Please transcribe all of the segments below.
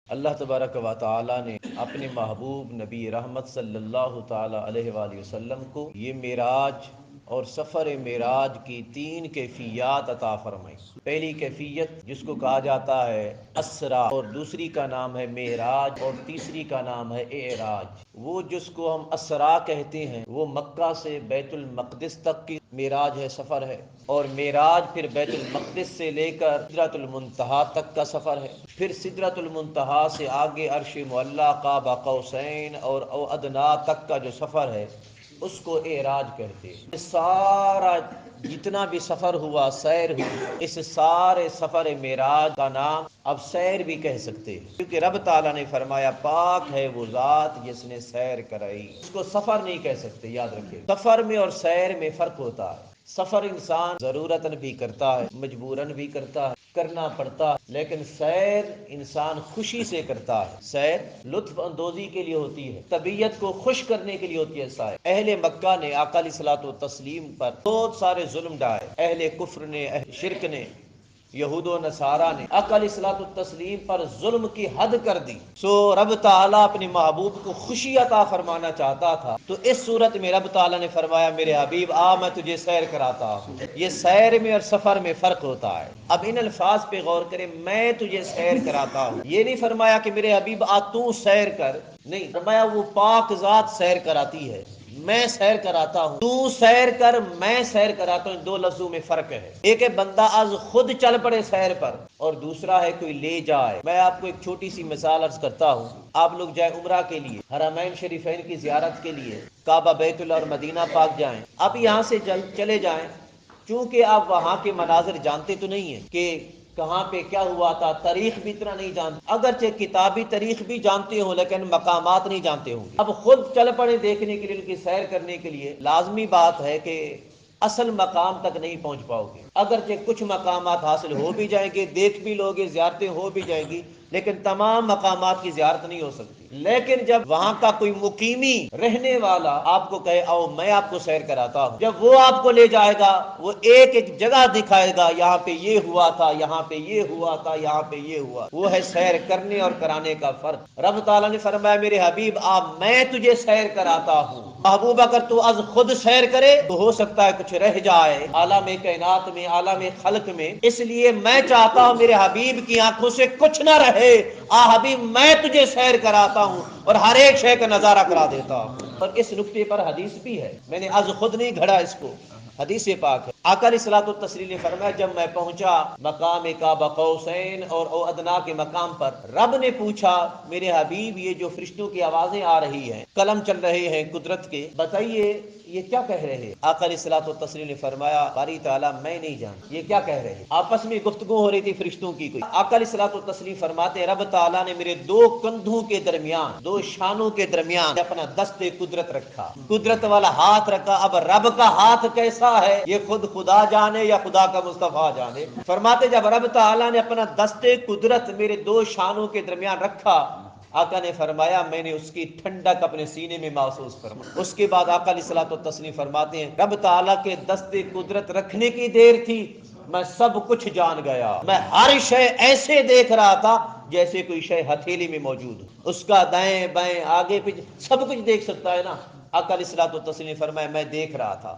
اللہ تبارک و تعالی نے اپنے محبوب نبی رحمت صلی اللہ تعالی علیہ وآلہ وسلم کو یہ معراج اور سفر معراج کی تین کیفیات عطا فرمائی۔ پہلی کیفیت جس کو کہا جاتا ہے اسرا، اور دوسری کا نام ہے معراج، اور تیسری کا نام ہے اعراج۔ وہ جس کو ہم اسرا کہتے ہیں وہ مکہ سے بیت المقدس تک کی معراج ہے، سفر ہے، اور معراج پھر بیت المقدس سے لے کر سدرۃ المنتہا تک کا سفر ہے، پھر سدرۃ المنتہا سے آگے عرش معلیٰ قاب قوسین اور ادنا تک کا جو سفر ہے اس کو اعراج کہتے ہیں۔ یہ سارا جتنا بھی سفر ہوا، سیر ہوئی، اس سارے سفر معراج کا نام اب سیر بھی کہہ سکتے ہیں، کیونکہ رب تعالیٰ نے فرمایا پاک ہے وہ ذات جس نے سیر کرائی۔ اس کو سفر نہیں کہہ سکتے، یاد رکھیں۔ سفر میں اور سیر میں فرق ہوتا ہے۔ سفر انسان ضرورتاً بھی کرتا ہے، مجبوراً بھی کرتا ہے، کرنا پڑتا ہے، لیکن سیر انسان خوشی سے کرتا ہے۔ سیر لطف اندوزی کے لیے ہوتی ہے، طبیعت کو خوش کرنے کے لیے ہوتی ہے سیر۔ اہل مکہ نے آقا علیہ الصلوۃ والتسلیم پر بہت سارے ظلم ڈھائے، اہل کفر نے، اہل شرک نے، یہود و نصارہ نے آقا علیہ الصلوۃ والتسلیم پر ظلم کی حد کر دی۔ سو رب تعالیٰ اپنے محبوب کو خوشی عطا فرمانا چاہتا تھا، تو اس صورت میں رب تعالیٰ نے فرمایا میرے حبیب آ میں تجھے سیر کراتا ہوں۔ یہ سیر میں اور سفر میں فرق ہوتا ہے۔ اب ان الفاظ پہ غور کریں، میں تجھے سیر کراتا ہوں، یہ نہیں فرمایا کہ میرے حبیب آ تو سیر کر، نہیں فرمایا وہ پاک ذات سیر کراتی ہے، میں سیر کراتا ہوں، تو سیر کر میں سیر کراتا ہوں۔ دو لفظوں میں فرق ہے، ایک ہے بندہ از خود چل پڑے سیر پر، اور دوسرا ہے کوئی لے جائے۔ میں آپ کو ایک چھوٹی سی مثال عرض کرتا ہوں۔ آپ لوگ جائیں عمرہ کے لیے، حرمین شریفین کی زیارت کے لیے، کعبہ بیت اللہ اور مدینہ پاک جائیں، اب یہاں سے چلے جائیں، چونکہ آپ وہاں کے مناظر جانتے تو نہیں ہیں کہ کہاں پہ کیا ہوا تھا، تاریخ بھی اتنا نہیں جانتے، اگرچہ کتابی تاریخ بھی جانتے ہوں لیکن مقامات نہیں جانتے ہوں گے۔ اب خود چل پڑے دیکھنے کے لیے، ان کی سیر کرنے کے لیے، لازمی بات ہے کہ اصل مقام تک نہیں پہنچ پاؤ گے، اگرچہ کچھ مقامات حاصل ہو بھی جائیں گے، دیکھ بھی لوگے، زیارتیں ہو بھی جائیں گی، لیکن تمام مقامات کی زیارت نہیں ہو سکتی۔ لیکن جب وہاں کا کوئی مقیمی رہنے والا آپ کو کہے آؤ میں آپ کو سیر کراتا ہوں، جب وہ آپ کو لے جائے گا، وہ ایک ایک جگہ دکھائے گا، یہاں پہ یہ ہوا تھا، یہاں پہ یہ ہوا تھا، یہاں پہ یہ ہوا، وہ ہے سیر کرنے اور کرانے کا فرق۔ رب تعالیٰ نے فرمایا میرے حبیب آ میں تجھے سیر کراتا ہوں۔ محبوب اگر تو از خود سیر کرے تو ہو سکتا ہے کچھ رہ جائے عالم کائنات میں، عالم خلق میں، اس لیے میں چاہتا ہوں میرے حبیب کی آنکھوں سے کچھ نہ رہے، آ حبیب میں تجھے سیر کراتا ہوں اور ہر ایک شے کا نظارہ کرا دیتا ہوں۔ اور اس نقطے پر حدیث بھی ہے، میں نے از خود نہیں گھڑا اس کو، حدیث پاک ہے۔ آقا علیہ الصلوۃ والتسلیم نے فرمایا جب میں پہنچا مقام قاب قوسین اور او ادنا کے مقام پر، رب نے پوچھا میرے حبیب یہ جو فرشتوں کی آوازیں آ رہی ہیں، کلم چل رہے ہیں قدرت کے، بتائیے یہ کیا کہہ رہے ہیں؟ آقا علیہ الصلوۃ والتسلیم نے فرمایا باری تعالیٰ میں نہیں جانتا یہ کیا کہہ رہے ہیں۔ آپس میں گفتگو ہو رہی تھی فرشتوں کی کوئی۔ آقا علیہ الصلوۃ والتسلیم فرماتے ہیں رب تعالیٰ نے میرے دو کندھوں کے درمیان، دو شانوں کے درمیان اپنا دست قدرت رکھا، قدرت والا ہاتھ رکھا۔ اب رب کا ہاتھ کیسا ہے یہ خود خدا جانے یا خدا کا مصطفیٰ جانے۔ فرماتے جب رب تعالیٰ نے اپنا دست قدرت میرے دو شانوں کے درمیان رکھا، آقا نے فرمایا میں نے اس کی ٹھنڈک اپنے سینے میں محسوس فرمائی۔ اس کے بعد آقا علیہ الصلوۃ والتسلیم فرماتے ہیں رب تعالیٰ کے دست قدرت رکھنے کی دیر تھی، میں سب کچھ جان گیا، میں ہر شے ایسے دیکھ رہا تھا جیسے کوئی شے ہتھیلی میں موجود ہو، اس کا دائیں بائیں آگے پیچھے سب کچھ دیکھ سکتا ہے نا۔ آقا علیہ الصلوۃ والتسلیم نے فرمایا میں دیکھ رہا تھا۔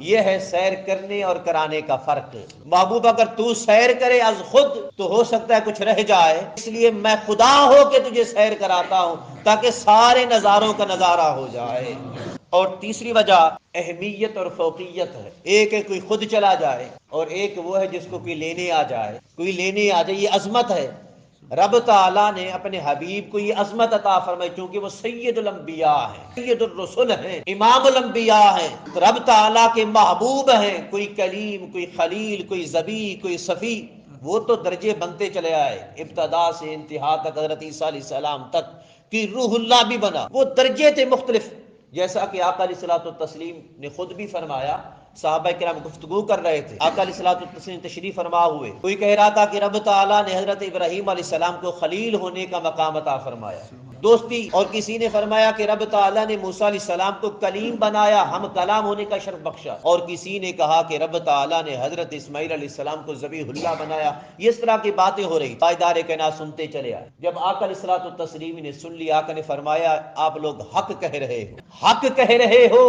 یہ ہے سیر کرنے اور کرانے کا فرق۔ محبوب اگر تو سیر کرے از خود تو ہو سکتا ہے کچھ رہ جائے، اس لیے میں خدا ہو کے تجھے سیر کراتا ہوں تاکہ سارے نظاروں کا نظارہ ہو جائے۔ اور تیسری وجہ اہمیت اور فوقیت ہے، ایک ہے کوئی خود چلا جائے اور ایک وہ ہے جس کو کوئی لینے آ جائے، کوئی لینے آ جائے، یہ عظمت ہے۔ رب تعالیٰ نے اپنے حبیب کو یہ عظمت عطا فرمائی چونکہ وہ سید الانبیاء ہیں، سید الرسل ہیں، امام الانبیاء ہیں، تو رب تعالیٰ کے محبوب ہیں، کوئی کلیم، کوئی خلیل، کوئی ذبی، کوئی صفی، وہ تو درجے بنتے چلے آئے، ابتدا سے انتہا تک حضرت عیسیٰ علیہ السلام تک کہ روح اللہ بھی بنا، وہ درجے تھے مختلف، جیسا کہ آقا علیہ الصلوۃ والتسلیم نے خود بھی فرمایا صحابہ کرام گفتگو کر رہے تھے، آقا علیہ الصلوۃ والتسلیم تشریف فرما ہوئے، کوئی کہہ رہا تھا کہ رب تعالیٰ نے حضرت ابراہیم علیہ السلام کو خلیل ہونے کا مقام عطا فرمایا، دوستی، اور کسی نے فرمایا کہ رب تعالیٰ نے موسیٰ علیہ السلام کو کلیم بنایا، ہم کلام ہونے کا شرف بخشا، اور کسی نے کہا کہ رب تعالیٰ نے حضرت اسماعیل علیہ السلام کو ذبیح اللہ بنایا۔ یہ اس طرح کی باتیں ہو رہی، پائیدار کائنات سنتے چلے آئے۔ جب آقا علیہ الصلوۃ والتسلیم نے سن لیا، آقا نے فرمایا آپ لوگ حق کہہ رہے ہو، حق کہہ رہے ہو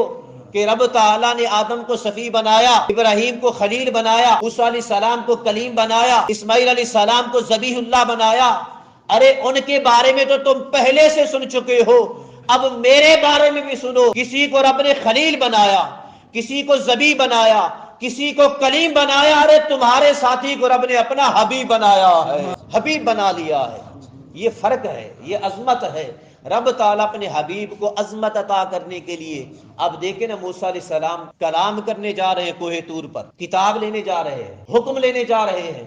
کہ رب تعالیٰ نے آدم کو صفی بنایا، ابراہیم کو خلیل بنایا، موسیٰ علیہ السلام کو کلیم بنایا، اسماعیل علیہ السلام کو ذبیح اللہ بنایا۔ ارے ان کے بارے میں تو تم پہلے سے سن چکے ہو، اب میرے بارے میں بھی سنو۔ کسی کو رب نے خلیل بنایا، کسی کو ذبیح بنایا، کسی کو کلیم بنایا، ارے تمہارے ساتھی کو رب نے اپنا حبیب بنایا ہے، حبیب بنا لیا ہے۔ یہ فرق ہے، یہ عظمت ہے۔ رب تعالیٰ اپنے حبیب کو عظمت عطا کرنے کے لیے، اب دیکھیں نا، موسیٰ علیہ السلام کلام کرنے جا رہے ہیں کوہ طور پر، کتاب لینے جا رہے ہیں، حکم لینے جا رہے ہیں،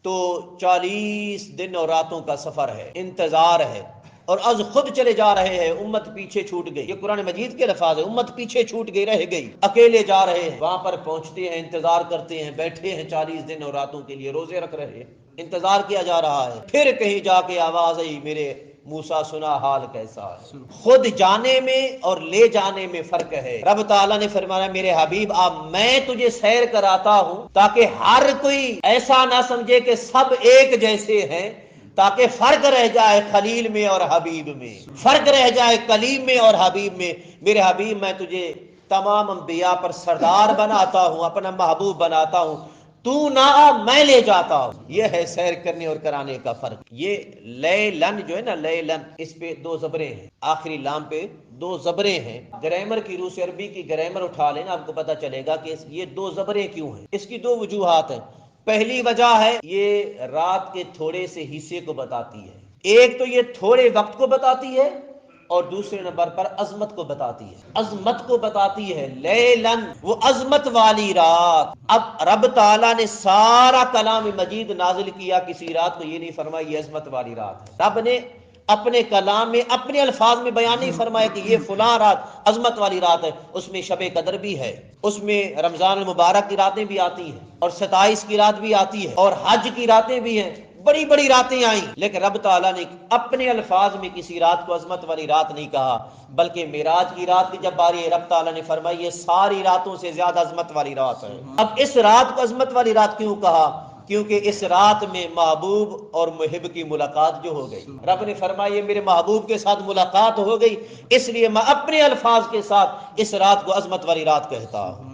تو 40 دن اور راتوں کا سفر ہے، انتظار ہے، اور از خود چلے جا رہے ہیں، امت پیچھے چھوٹ گئی۔ یہ قرآن مجید کے الفاظ ہیں، امت پیچھے چھوٹ گئی، رہ گئی، اکیلے جا رہے ہیں۔ وہاں پر پہنچتے ہیں، انتظار کرتے ہیں، بیٹھے ہیں 40 دن اور راتوں کے لیے، روزے رکھ رہے ہیں، انتظار کیا جا رہا ہے۔ پھر کہیں جا کے آواز آئی، میرے موسیٰ سنا حال کیسا ہے۔ خود جانے میں اور لے جانے میں فرق ہے۔ رب تعالیٰ نے فرمایا میرے حبیب آپ، میں تجھے سیر کراتا ہوں تاکہ ہر کوئی ایسا نہ سمجھے کہ سب ایک جیسے ہیں، تاکہ فرق رہ جائے خلیل میں اور حبیب میں، فرق رہ جائے کلیم میں اور حبیب میں۔ میرے حبیب میں تجھے تمام انبیاء پر سردار بناتا ہوں، اپنا محبوب بناتا ہوں، تو نہ آ میں لے جاتا ہوں۔ یہ ہے سیر کرنے اور کرانے کا فرق۔ یہ لیلن جو ہے نا، لیلن، اس پہ 2 زبریں ہیں، آخری لام پہ 2 زبریں ہیں۔ گرامر کی روح سے عربی کی گرامر اٹھا لینا، آپ کو پتہ چلے گا کہ یہ 2 زبریں کیوں ہیں۔ اس کی 2 وجوہات ہیں۔ پہلی وجہ ہے یہ رات کے تھوڑے سے حصے کو بتاتی ہے، ایک تو یہ تھوڑے وقت کو بتاتی ہے، اور دوسرے نمبر پر عظمت کو بتاتی ہے، عظمت کو بتاتی ہے۔ لیلن، وہ عظمت والی رات۔ اب رب تعالیٰ نے سارا کلام مجید نازل کیا، کسی رات کو یہ نہیں فرمایا یہ عظمت والی رات ہے۔ رب نے اپنے کلام میں اپنے الفاظ میں بیان نہیں فرمایا کہ یہ فلاں رات عظمت والی رات ہے۔ اس میں شب قدر بھی ہے، اس میں رمضان المبارک کی راتیں بھی آتی ہیں، اور 27 کی رات بھی آتی ہے، اور حج کی راتیں بھی ہیں، بڑی بڑی راتیں آئیں، لیکن رب تعالیٰ نے اپنے الفاظ میں کسی رات کو عظمت والی رات نہیں کہا، بلکہ معراج کی رات کی جب باری ہے، رب تعالیٰ نے فرمایا یہ ساری راتوں سے زیادہ عظمت والی رات ہے۔ اب اس رات کو عظمت والی رات کیوں کہا؟ کیونکہ اس رات میں محبوب اور محب کی ملاقات جو ہو گئی۔ رب نے فرمایا یہ میرے محبوب کے ساتھ ملاقات ہو گئی، اس لیے میں اپنے الفاظ کے ساتھ اس رات کو عظمت والی رات کہتا ہوں۔